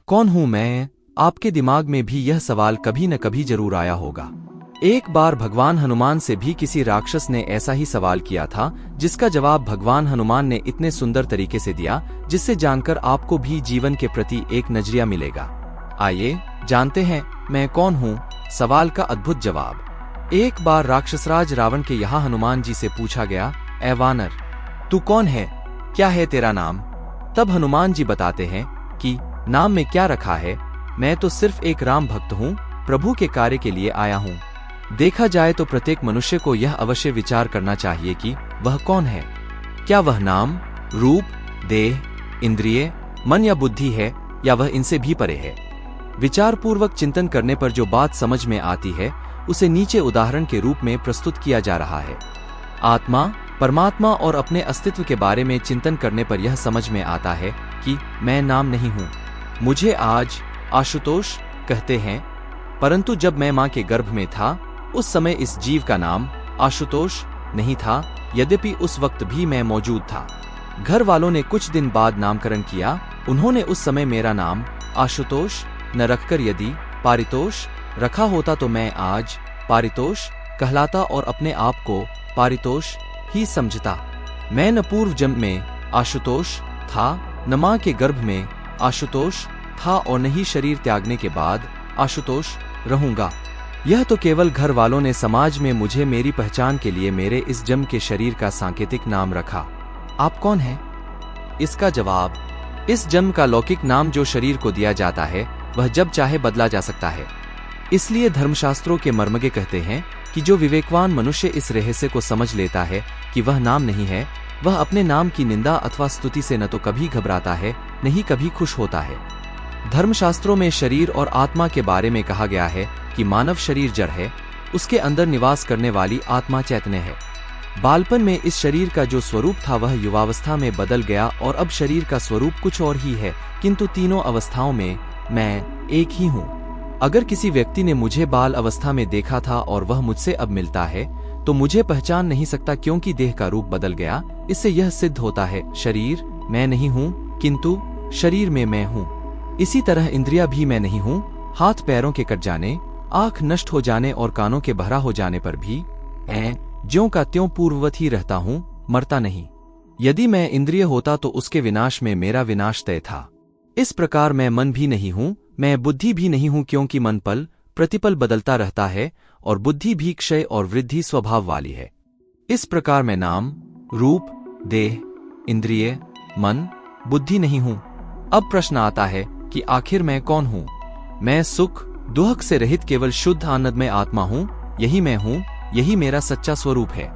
कौन हूं मैं? आपके दिमाग में भी यह सवाल कभी न कभी जरूर आया होगा। एक बार भगवान हनुमान से भी किसी राक्षस ने ऐसा ही सवाल किया था, जिसका जवाब भगवान हनुमान ने इतने सुंदर तरीके से दिया, जिससे जानकर आपको भी जीवन के प्रति एक नजरिया मिलेगा। आइए जानते हैं मैं कौन हूँ, सवाल का अद्भुत जवाब। एक बार राक्षसराज रावण के यहाँ हनुमान जी से पूछा गया, ऐ वानर, तू कौन है? क्या है तेरा नाम? तब हनुमान जी बताते हैं कि नाम में क्या रखा है, मैं तो सिर्फ एक राम भक्त हूँ, प्रभु के कार्य के लिए आया हूँ। देखा जाए तो प्रत्येक मनुष्य को यह अवश्य विचार करना चाहिए कि वह कौन है। क्या वह नाम, रूप, देह, इंद्रिय, मन या बुद्धि है, या वह इनसे भी परे है? विचार पूर्वक चिंतन करने पर जो बात समझ में आती है, उसे नीचे उदाहरण के रूप में प्रस्तुत किया जा रहा है। आत्मा, परमात्मा और अपने अस्तित्व के बारे में चिंतन करने पर यह समझ में आता है कि मैं नाम नहीं हूँ। मुझे आज आशुतोष कहते हैं, परंतु जब मैं माँ के गर्भ में था, उस समय इस जीव का नाम आशुतोष नहीं था, यद्यपि उस वक्त भी मैं मौजूद था। घर वालों ने कुछ दिन बाद नामकरण किया। उन्होंने उस समय मेरा नाम आशुतोष न रखकर यदि पारितोष रखा होता तो मैं आज पारितोष कहलाता और अपने आप को पारितोष ही समझता। मैं न पूर्व जन्म में आशुतोष था, न माँ के गर्भ में आशुतोष था, और न ही शरीर त्यागने के बाद आशुतोष रहूंगा। यह तो केवल घर वालों ने समाज में मुझे मेरी पहचान के लिए मेरे इस जन्म के शरीर का सांकेतिक नाम रखा। आप कौन हैं? इसका जवाब, इस जन्म का लौकिक नाम जो शरीर को दिया जाता है, वह जब चाहे बदला जा सकता है। इसलिए धर्मशास्त्रों के मर्मज्ञ कहते हैं कि जो विवेकवान मनुष्य इस रहस्य को समझ लेता है कि वह नाम नहीं है, वह अपने नाम की निंदा अथवा स्तुति से न तो कभी घबराता है, न ही कभी खुश होता है। धर्मशास्त्रों में शरीर और आत्मा के बारे में कहा गया है कि मानव शरीर जड़ है, उसके अंदर निवास करने वाली आत्मा चैतन्य है। बालपन में इस शरीर का जो स्वरूप था वह युवावस्था में बदल गया और अब शरीर का स्वरूप कुछ और ही है, किंतु तीनों अवस्थाओं में मैं एक ही हूँ। अगर किसी व्यक्ति ने मुझे बाल अवस्था में देखा था और वह मुझसे अब मिलता है, तो मुझे पहचान नहीं सकता, क्योंकि देह का रूप बदल गया। इससे यह सिद्ध होता है शरीर मैं नहीं हूँ, किंतु शरीर में मैं हूँ। इसी तरह इंद्रिया भी मैं नहीं हूँ। हाथ पैरों के कट जाने, आंख नष्ट हो जाने और कानों के बहरा हो जाने पर भी ज्यों का त्यों पूर्ववत ही रहता हूँ, मरता नहीं। यदि मैं इंद्रिय होता तो उसके विनाश में मेरा विनाश तय था। इस प्रकार मैं मन भी नहीं हूँ, मैं बुद्धि भी नहीं हूँ, क्योंकि मन पल प्रतिपल बदलता रहता है और बुद्धि भी क्षय और वृद्धि स्वभाव वाली है। इस प्रकार मैं नाम, रूप, देह, इंद्रिय, मन, बुद्धि नहीं हूँ। अब प्रश्न आता है कि आखिर मैं कौन हूँ? मैं सुख दुख से रहित केवल शुद्ध आनंदमय आत्मा हूँ। यही मैं हूँ, यही मेरा सच्चा स्वरूप है।